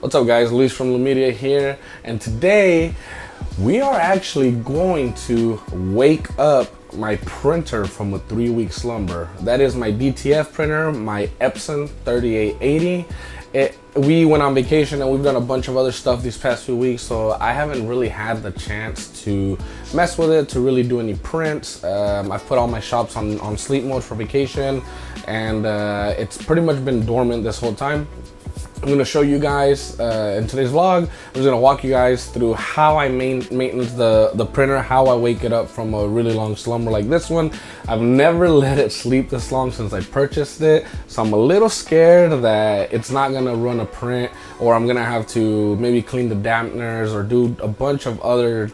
What's up guys, Luis from Lumedia here, and today we are actually going to wake up my printer from a 3-week slumber. That is my DTF printer, my Epson 3880. We went on vacation and we've done a bunch of other stuff these past few weeks, so I haven't really had the chance to mess with it, to really do any prints. I've put all my shops on sleep mode for vacation, and it's pretty much been dormant this whole time. I'm going to show you guys in today's vlog. I'm just going to walk you guys through how I maintenance the printer, how I wake it up from a really long slumber like this one. I've never let it sleep this long since I purchased it, so I'm a little scared that it's not going to run a print, or I'm going to have to maybe clean the dampeners or do a bunch of other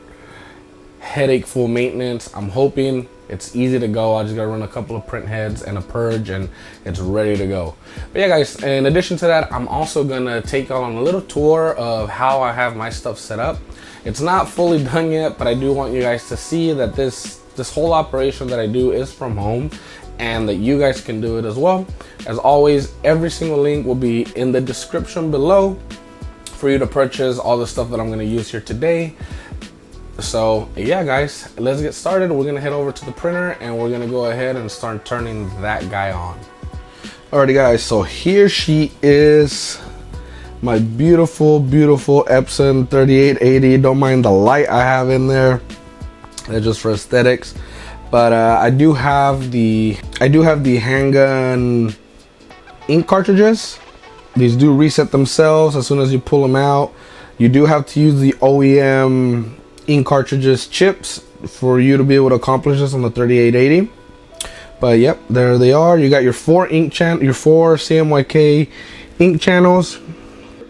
headache-full maintenance. I'm hoping it's easy to go. I just gotta run a couple of print heads and a purge and it's ready to go. But yeah guys, in addition to that, I'm also gonna take y'all on a little tour of how I have my stuff set up. It's not fully done yet, but I do want you guys to see that this whole operation that I do is from home, and that you guys can do it as well. As always, every single link will be in the description below for you to purchase all the stuff that I'm gonna use here today. So yeah guys, let's get started. We're gonna head over to the printer and we're gonna go ahead and start turning that guy on. Alrighty guys, so here she is, my beautiful Epson 3880. Don't mind the light I have in there, it's just for aesthetics. But I do have the handgun ink cartridges. These do reset themselves as soon as you pull them out. You do have to use the OEM ink cartridges chips for you to be able to accomplish this on the 3880. But yep, there they are. You got your four CMYK ink channels.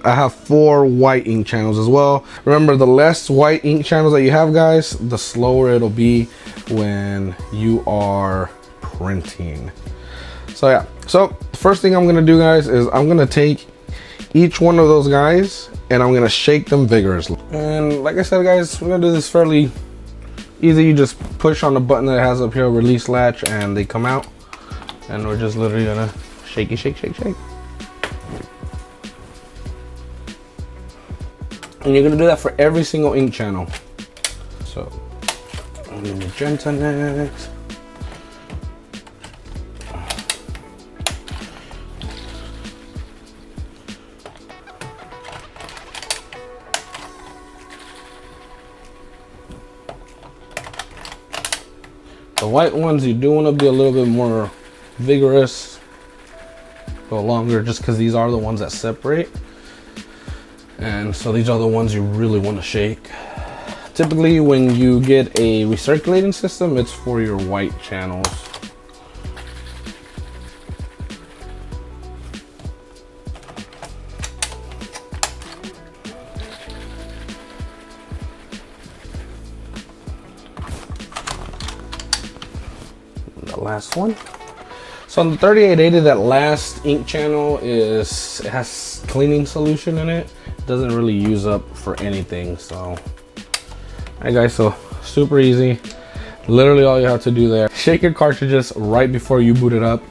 I have 4 white ink channels as well. Remember, the less white ink channels that you have guys, the slower it'll be when you are printing. So yeah, so the first thing I'm gonna do guys is I'm gonna take each one of those guys and I'm gonna shake them vigorously. And like I said guys, we're gonna do this fairly easy. You just push on the button that has up here a release latch and they come out, and we're just literally gonna shake. And you're gonna do that for every single ink channel. So I'm gonna magenta next. The white ones, you do want to be a little bit more vigorous, go longer, just because these are the ones that separate. And so these are the ones you really want to shake. Typically when you get a recirculating system, it's for your white channels. Last one. So on the 3880, that last ink channel it has cleaning solution in it. It doesn't really use up for anything. So alright guys, so super easy. Literally all you have to do there, shake your cartridges right before you boot it up,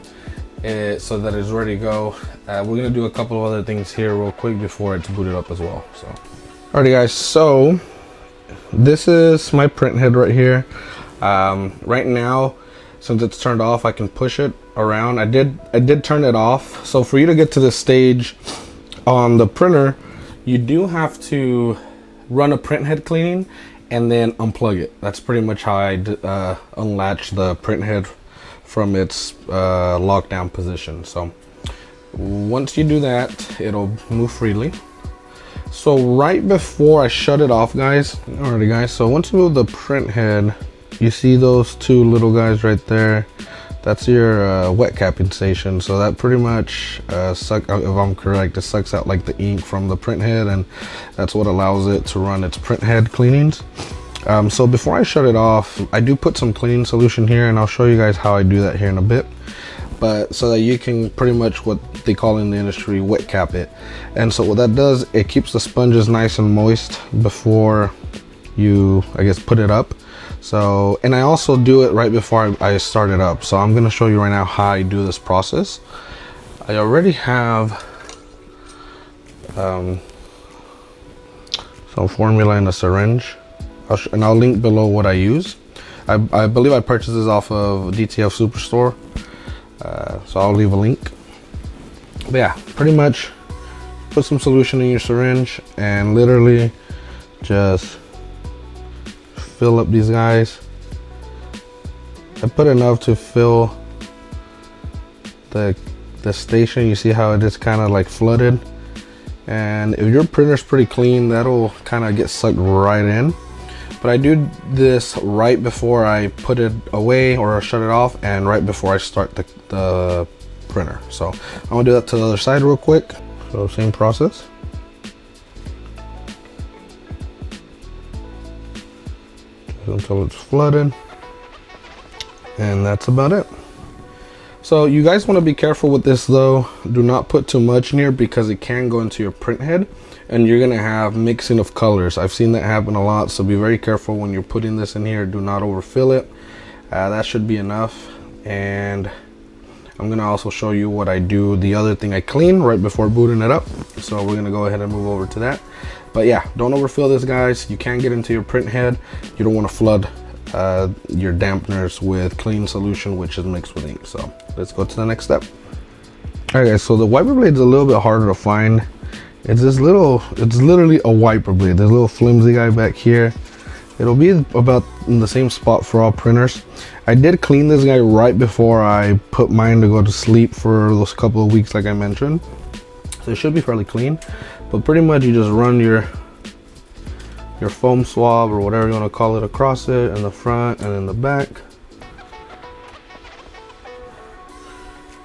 so that it's ready to go. We're gonna do a couple of other things here real quick before it's booted up as well. So alrighty guys, so this is my print head right here. Right now, since it's turned off, I can push it around. I did turn it off. So for you to get to this stage on the printer, you do have to run a print head cleaning and then unplug it. That's pretty much how I unlatch the print head from its lockdown position. So once you do that, it'll move freely. So right before I shut it off guys, alrighty guys, so once you move the print head, you see those 2 little guys right there? That's your wet capping station. So that pretty much if I'm correct, it sucks out like the ink from the print head, and that's what allows it to run its print head cleanings. So before I shut it off, I do put some cleaning solution here, and I'll show you guys how I do that here in a bit. But so that you can pretty much, what they call in the industry, wet cap it. And so what that does, it keeps the sponges nice and moist before you, I guess, put it up. So, and I also do it right before I start it up. So I'm going to show you right now how I do this process. I already have some formula in a syringe. And I'll link below what I use. I believe I purchased this off of DTF Superstore, so I'll leave a link. But yeah, pretty much put some solution in your syringe and literally just fill up these guys. I put enough to fill the station. You see how it is kind of like flooded, and if your printer's pretty clean, that'll kind of get sucked right in. But I do this right before I put it away or shut it off, and right before I start the printer. So I'm gonna do that to the other side real quick. So same process. Just until it's flooded. And that's about it. So you guys want to be careful with this though. Do not put too much in here because it can go into your print head and you're gonna have mixing of colors. I've seen that happen a lot, so be very careful when you're putting this in here. Do not overfill it. That should be enough. And I'm gonna also show you what I do. The other thing I clean right before booting it up. So we're gonna go ahead and move over to that. But yeah, don't overfill this, guys. You can get into your print head. You don't want to flood your dampeners with clean solution, which is mixed with ink. So let's go to the next step. All right, guys, so the wiper blade is a little bit harder to find. It's literally a wiper blade. There's a little flimsy guy back here. It'll be about in the same spot for all printers. I did clean this guy right before I put mine to go to sleep for those couple of weeks like I mentioned. So it should be fairly clean, but pretty much you just run your foam swab or whatever you want to call it across it in the front and in the back.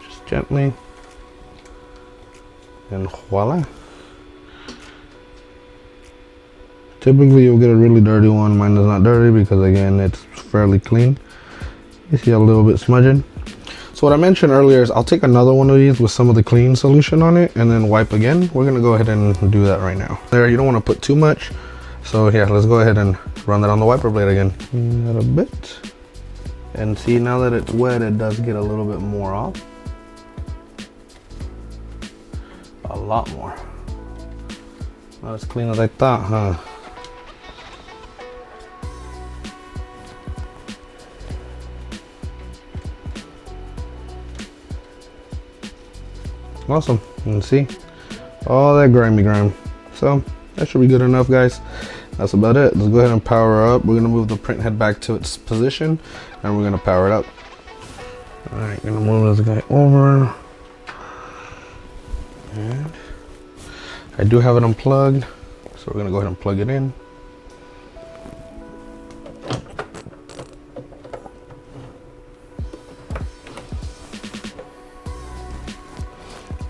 Just gently, and voila. Typically you'll get a really dirty one. Mine is not dirty because again it's fairly clean. You see a little bit smudging. So what I mentioned earlier is I'll take another one of these with some of the clean solution on it and then wipe again. We're gonna go ahead and do that right now. There, you don't want to put too much. So yeah, let's go ahead and run that on the wiper blade again. A little bit. And see, now that it's wet, it does get a little bit more off. A lot more. Not as clean as I thought, huh? Awesome. You can see all that grimy grime. So that should be good enough, guys. That's about it. Let's go ahead and power up. We're gonna move the print head back to its position and we're gonna power it up. All right, gonna move this guy over. And I do have it unplugged, so we're gonna go ahead and plug it in.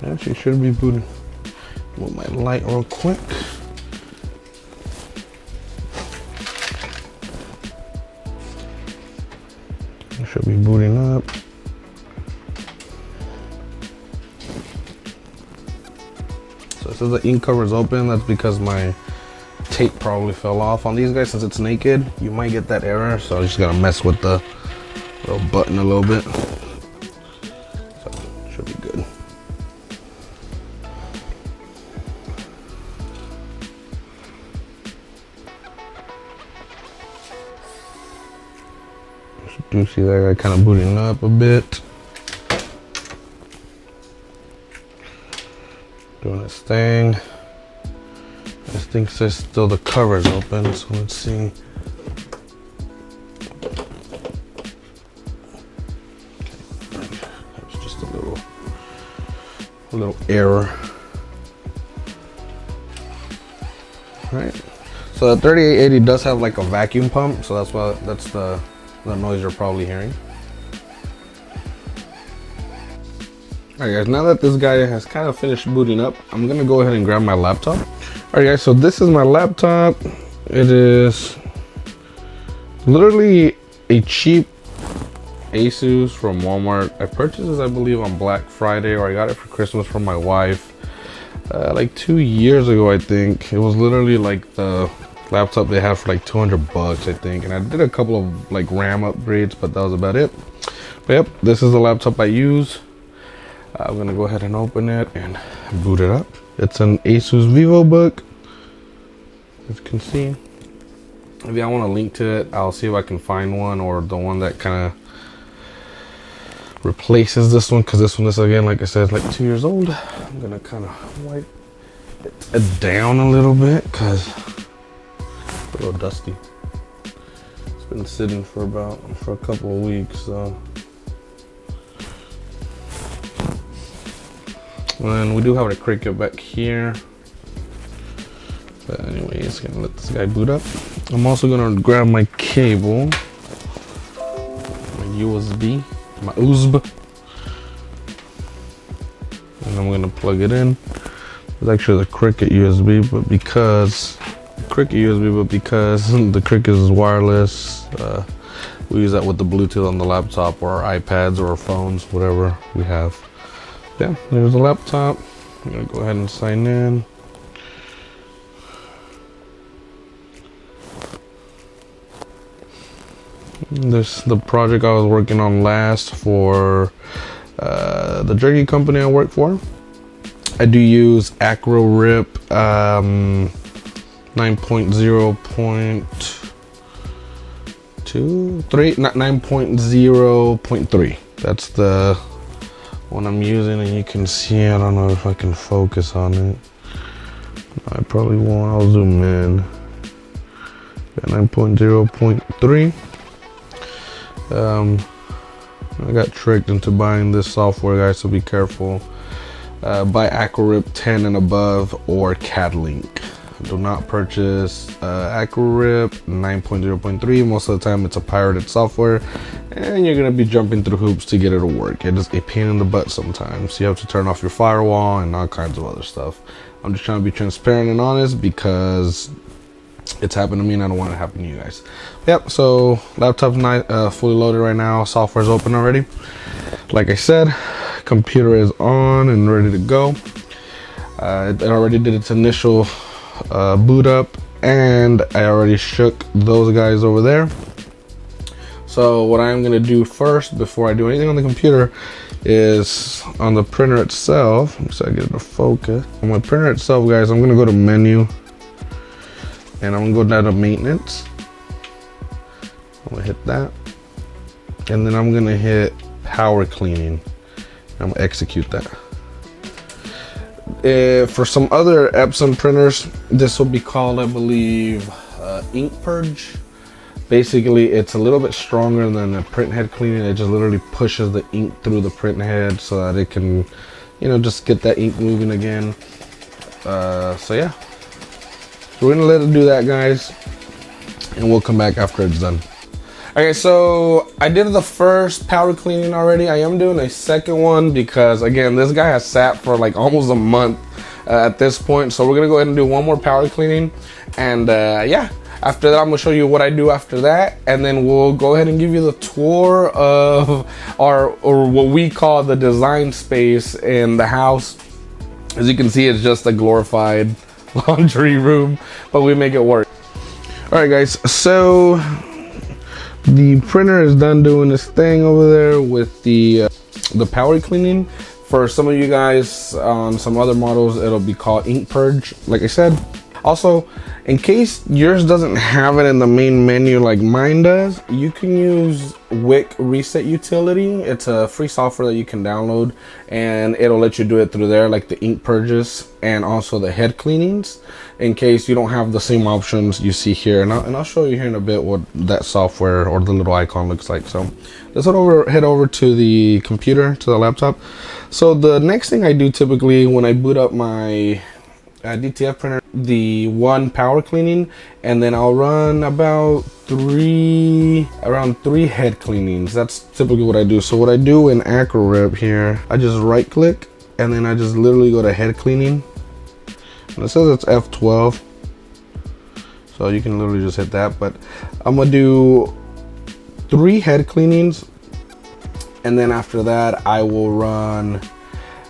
And she should be booting. Move my light real quick. It should be booting up. So it says the ink cover is open. That's because my tape probably fell off on these guys. Since it's naked, you might get that error. So I just gotta mess with the little button a little bit. So should be good. Do see that guy kind of booting up a bit. Doing its thing. This thing says still the cover is open, so let's see. That's just a little error. All right. So the 3880 does have like a vacuum pump, so that's the noise you're probably hearing. Alright guys, now that this guy has kind of finished booting up, I'm gonna go ahead and grab my laptop. Alright guys, so this is my laptop. It is literally a cheap Asus from Walmart. I purchased this, I believe, on Black Friday, or I got it for Christmas from my wife like 2 years ago, I think. It was literally like the laptop they had for like 200 bucks, I think, and I did a couple of like RAM upgrades, but that was about it. But yep, this is the laptop I use. I'm gonna go ahead and open it and boot it up. It's an Asus VivoBook as you can see. If y'all want to link to it, I'll see if I can find one, or the one that kind of replaces this one, because this one is, again, like I said, like 2 years old. I'm gonna kind of wipe it down a little bit because it's a little dusty. It's been sitting for a couple of weeks, so. And we do have a Cricut back here. But anyways, gonna let this guy boot up. I'm also gonna grab my cable, my USB, my USB, and I'm gonna plug it in. It's actually the Cricut USB, but because the Cricut is wireless, we use that with the Bluetooth on the laptop or our iPads or our phones, whatever we have. Yeah, there's the laptop. I'm gonna go ahead and sign in. This is the project I was working on last for the jerky company I work for. I do use Acro Rip 9.0.23, not 9.0.3. That's the one I'm using, and you can see, I don't know if I can focus on it. I probably won't. I'll zoom in. 9.0.3. I got tricked into buying this software, guys, so be careful. Buy AcroRip 10 and above or CADLink. Do not purchase AcroRip 9.0.3. Most of the time it's a pirated software, and you're gonna be jumping through hoops to get it to work. It is a pain in the butt sometimes. You have to turn off your firewall and all kinds of other stuff. I'm just trying to be transparent and honest because it's happened to me and I don't want it to happen to you guys. Yep, so laptop's fully loaded right now. Software's open already. Like I said, computer is on and ready to go. It already did its initial boot up, and I already shook those guys over there. So what I'm gonna do first, before I do anything on the computer, is on the printer itself. So I get it to focus. On my printer itself, guys, I'm gonna go to menu, and I'm gonna go down to maintenance. I'm gonna hit that, and then I'm gonna hit power cleaning. I'm gonna execute that. For some other Epson printers, this will be called, I believe, ink purge. Basically, it's a little bit stronger than a print head cleaning. It just literally pushes the ink through the print head so that it can, you know, just get that ink moving again. So yeah, so we're gonna let it do that, guys, and we'll come back after it's done. Okay, so I did the first powder cleaning already. I am doing a second one because, again, this guy has sat for like almost a month at this point. So we're gonna go ahead and do one more powder cleaning, and yeah, after that I'm gonna show you what I do after that, and then we'll go ahead and give you the tour of our, or what we call, the design space in the house. As you can see, it's just a glorified laundry room, but we make it work. All right, guys, so the printer is done doing this thing over there with the powder cleaning. For some of you guys on some other models, it'll be called ink purge, like I said. Also, in case yours doesn't have it in the main menu like mine does, you can use Wick Reset Utility. It's a free software that you can download, and it'll let you do it through there, like the ink purges and also the head cleanings, in case you don't have the same options you see here. And I'll show you here in a bit what that software or the little icon looks like. So let's head over to the computer, to the laptop. So the next thing I do typically when I boot up my DTF printer, the one power cleaning, and then I'll run around three head cleanings. That's typically what I do. So what I do in AcroRip here, I just right click, and then I just literally go to head cleaning, and it says it's F12, so you can literally just hit that. But I'm gonna do 3 head cleanings, and then after that I will run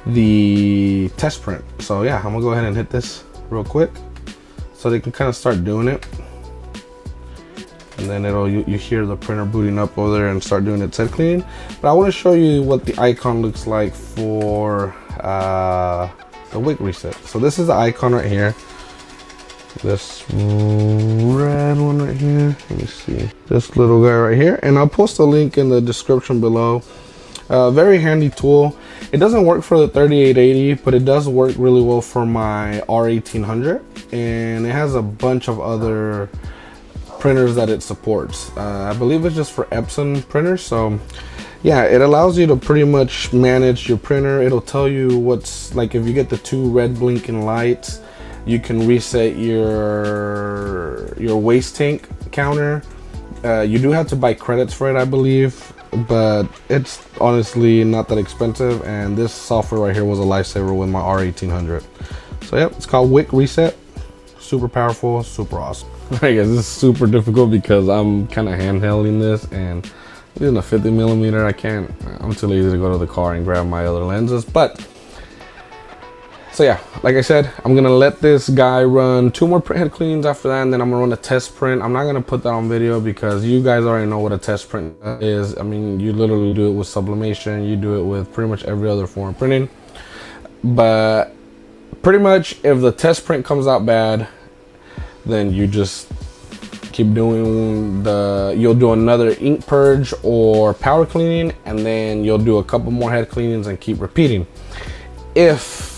the test print. So yeah, I'm gonna go ahead and hit this real quick so they can kind of start doing it, and then you hear the printer booting up over there and start doing its head cleaning. But I want to show you what the icon looks like for the Wick Reset. So this is the icon right here. this red one right here. Let me see. This little guy right here. And I'll post a link in the description below. Very handy tool. It doesn't work for the 3880, but it does work really well for my R1800. And it has a bunch of other printers that it supports. I believe it's just for Epson printers. So yeah, it allows you to pretty much manage your printer. It'll tell you what's, like, if you get the 2 red blinking lights, you can reset your waste tank counter. You do have to buy credits for it, I believe, but it's honestly not that expensive, and this software right here was a lifesaver with my R1800. So yeah, it's called Wick Reset. Super powerful, super awesome. Alright guys, this is super difficult because I'm kind of handhelding this, and using a 50mm, I'm too lazy to go to the car and grab my other lenses. But so yeah, like I said, I'm gonna let this guy run 2 more print head cleans after that, and then I'm gonna run a test print. I'm not gonna put that on video because you guys already know what a test print is. I mean, you literally do it with sublimation, you do it with pretty much every other form of printing. But pretty much, if the test print comes out bad, then you just keep doing you'll do another ink purge or powder cleaning, and then you'll do a couple more head cleanings and keep repeating. If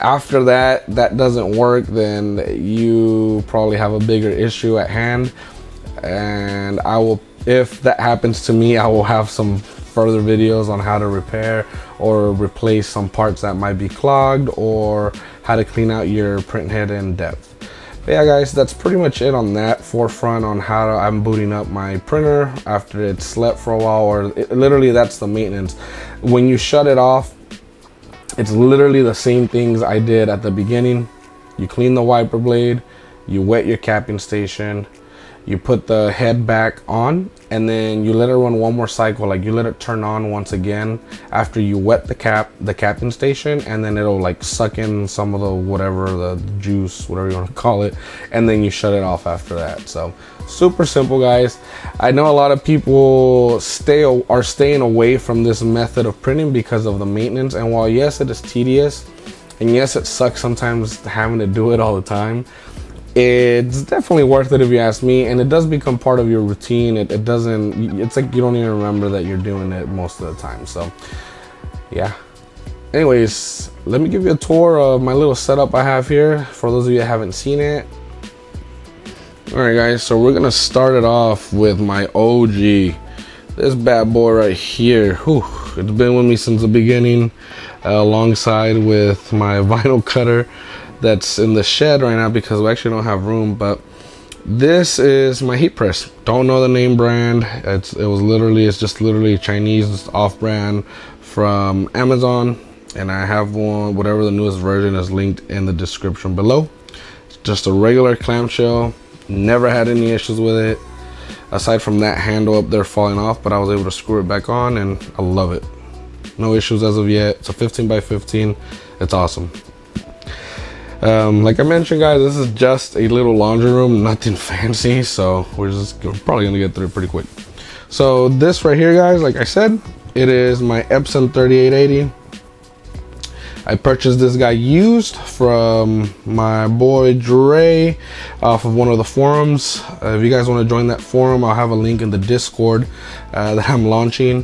after that doesn't work, then you probably have a bigger issue at hand, and if that happens to me, I will have some further videos on how to repair or replace some parts that might be clogged, or how to clean out your print head in depth. But yeah guys, that's pretty much it on that forefront on how I'm booting up my printer after it's slept for a while, or literally that's the maintenance. When you shut it off, it's literally the same things I did at the beginning. You clean the wiper blade, you wet your capping station, you put the head back on, and then you let it run 1 more cycle. Like, you let it turn on once again after you wet the capping station, and then it'll like suck in some of the whatever, the juice, whatever you want to call it, and then you shut it off after that. So super simple guys. I know a lot of people are staying away from this method of printing because of the maintenance, and while yes it is tedious, and yes it sucks sometimes having to do it all the time, it's definitely worth it if you ask me, and it does become part of your routine. It's like you don't even remember that you're doing it most of the time. So yeah, anyways, let me give you a tour of my little setup I have here for those of you that haven't seen it. All right guys, so we're gonna start it off with my OG, this bad boy right here. Whew, it's been with me since the beginning, alongside with my vinyl cutter that's in the shed right now because we actually don't have room. But this is my heat press. Don't know the name brand. It's just literally Chinese off-brand from Amazon, and I have one, whatever the newest version is, linked in the description below. It's just a regular clamshell. Never had any issues with it aside from that handle up there falling off, but I was able to screw it back on and I love it. No issues as of yet. It's a 15 by 15. It's awesome. Like I mentioned guys, this is just a little laundry room, nothing fancy, so we're probably gonna get through it pretty quick. So this right here guys, like I said, it is my Epson 3880. I purchased this guy used from my boy Dre off of one of the forums. If you guys want to join that forum, I'll have a link in the Discord that I'm launching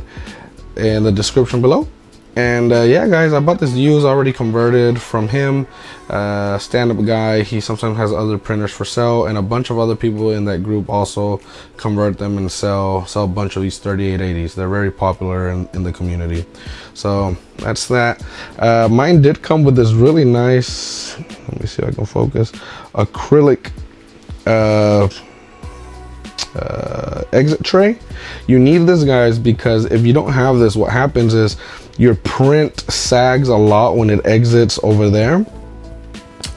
in the description below. And yeah guys, I bought this used, already converted from him. Stand-up guy. He sometimes has other printers for sale, and a bunch of other people in that group also convert them and sell a bunch of these 3880s. They're very popular in the community. So that's that. Mine did come with this really nice, let me see if I can focus, acrylic exit tray. You need this guys, because if you don't have this, what happens is your print sags a lot when it exits over there,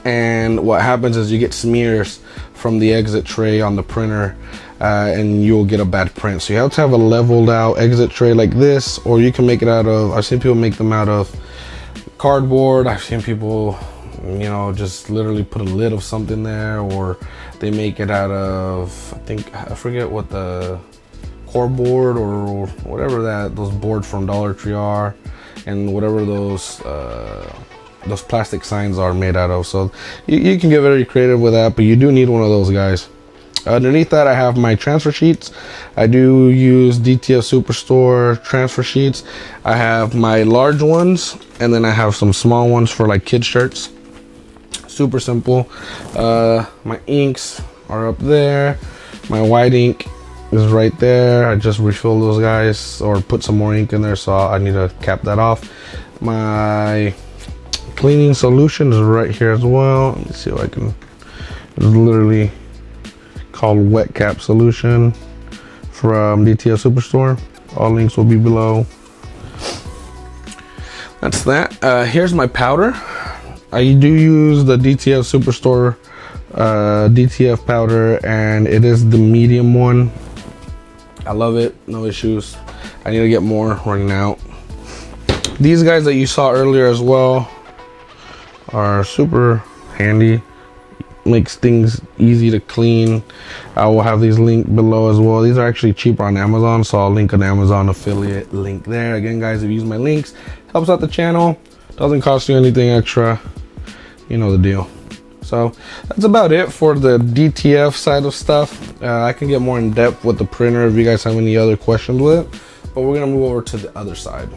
and what happens is you get smears from the exit tray on the printer, and you'll get a bad print. So you have to have a leveled out exit tray like this, or you can make it out of, I've seen people make them out of cardboard. I've seen people, you know, just literally put a lid of something there, or they make it out of, I forget what the core board or whatever those boards from Dollar Tree are, and whatever those those plastic signs are made out of. So you can get very creative with that, but you do need one of those guys. Underneath that, I have my transfer sheets. I do use DTF Superstore transfer sheets. I have my large ones, and then I have some small ones for like kids shirts. Super simple. My inks are up there. My white ink is right there. I just refilled those guys, or put some more ink in there, so I need to cap that off. My cleaning solution is right here as well. Let me see if I can. It's literally called Wet Cap Solution from DTF Superstore. All links will be below. That's that. Here's my powder. I do use the DTF Superstore DTF powder, and it is the medium one. I love it, no issues. I need to get more running out. These guys that you saw earlier as well are super handy. Makes things easy to clean. I will have these linked below as well. These are actually cheaper on Amazon, so I'll link an Amazon affiliate link there. Again, guys, if you use my links, helps out the channel, doesn't cost you anything extra. You know the deal. So that's about it for the DTF side of stuff. I can get more in depth with the printer if you guys have any other questions with it, but we're gonna move over to the other side.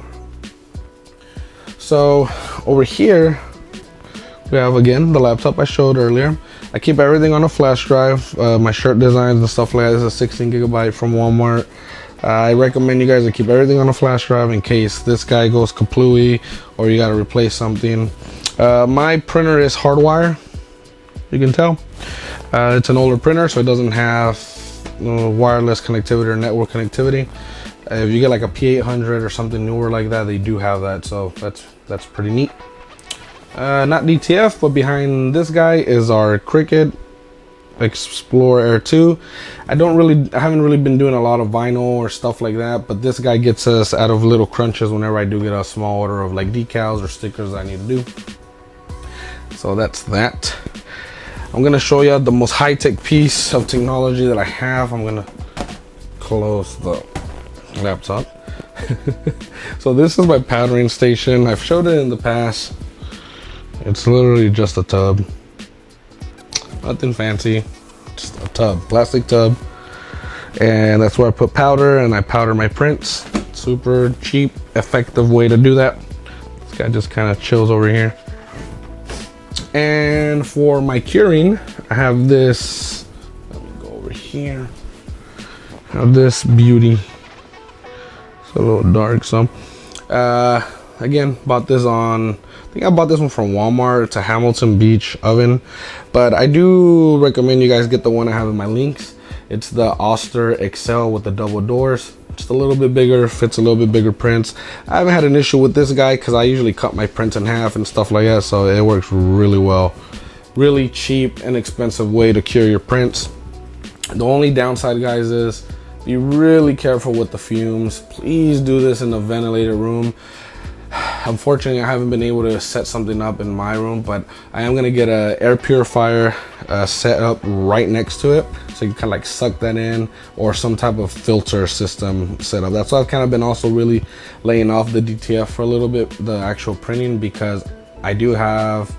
So over here we have, again, the laptop I showed earlier. I keep everything on a flash drive. My shirt designs and stuff like that. This is a 16 gigabyte from Walmart. I recommend you guys to keep everything on a flash drive in case this guy goes kaplooey or you gotta replace something. My printer is hardwire, you can tell. It's an older printer, so it doesn't have wireless connectivity or network connectivity. If you get like a P800 or something newer like that, they do have that, so that's pretty neat. Not DTF, but behind this guy is our Cricut Explorer Air 2. I haven't really been doing a lot of vinyl or stuff like that, but this guy gets us out of little crunches whenever I do get a small order of like decals or stickers I need to do. So that's that. I'm gonna show you the most high-tech piece of technology that I have. I'm gonna close the laptop. So this is my powdering station. I've showed it in the past. It's literally just a tub, nothing fancy, just a tub, plastic tub, and that's where I put powder, and I powder my prints. Super cheap, effective way to do that. This guy just kind of chills over here. And for my curing, I have this, let me go over here, I have this beauty. It's a little dark, so again, bought this on, I think I bought this one from Walmart. It's a Hamilton Beach oven, but I do recommend you guys get the one I have in my links. It's the Auster XL with the double doors. Just a little bit bigger, fits a little bit bigger prints. I haven't had an issue with this guy because I usually cut my prints in half and stuff like that, so it works really well. Really cheap and inexpensive way to cure your prints. The only downside, guys, is be really careful with the fumes. Please do this in a ventilated room. Unfortunately, I haven't been able to set something up in my room, but I am gonna get a air purifier set up right next to it, so you can kind of like suck that in, or some type of filter system set up. That's why I've kind of been also really laying off the DTF for a little bit, the actual printing, because I do have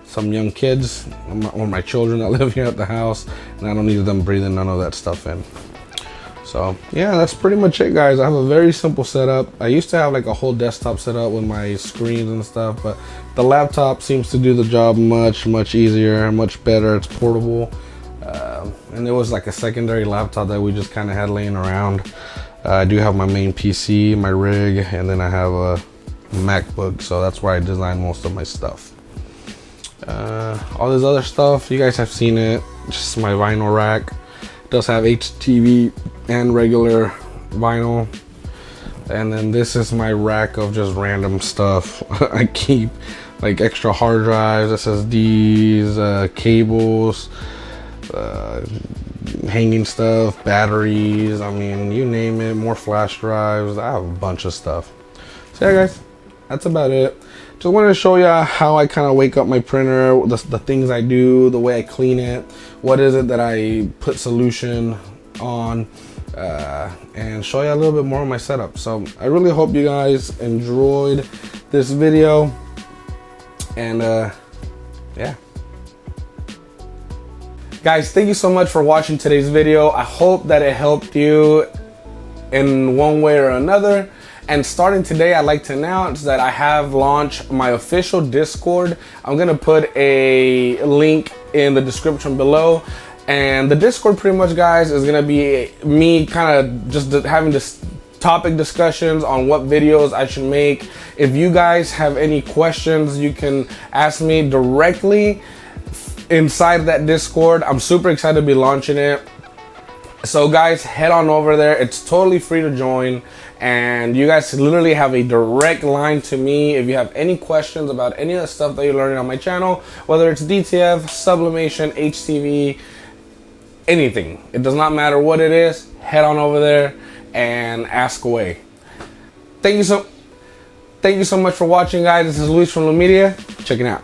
some young kids or my children that live here at the house, and I don't need them breathing none of that stuff in. So yeah, that's pretty much it, guys. I have a very simple setup. I used to have like a whole desktop set up with my screens and stuff, but the laptop seems to do the job much easier, much better. It's portable, and there was like a secondary laptop that we just kind of had laying around. I do have my main PC, my rig, and then I have a MacBook, so that's where I design most of my stuff. All this other stuff, you guys have seen it. Just my vinyl rack. It does have HTV and regular vinyl, and then this is my rack of just random stuff. I keep like extra hard drives, SSDs, cables, hanging stuff, batteries, I mean, you name it, more flash drives. I have a bunch of stuff. So yeah, guys, that's about it. Just wanted to show you how I kind of wake up my printer, the things I do, the way I clean it, what is it that I put solution on, and show you a little bit more of my setup. So I really hope you guys enjoyed this video, And yeah. Guys, thank you so much for watching today's video. I hope that it helped you in one way or another. And starting today, I'd like to announce that I have launched my official Discord. I'm gonna put a link in the description below. And the Discord pretty much, guys, is gonna be me kind of just having this topic discussions on what videos I should make. If you guys have any questions, you can ask me directly inside that Discord. I'm super excited to be launching it. So guys, head on over there. It's totally free to join, and you guys literally have a direct line to me if you have any questions about any of the stuff that you're learning on my channel, whether it's DTF, sublimation, HTV, anything. It does not matter what it is. Head on over there and ask away. Thank you so much for watching, guys. This is Luis from Lumedia. Checking out.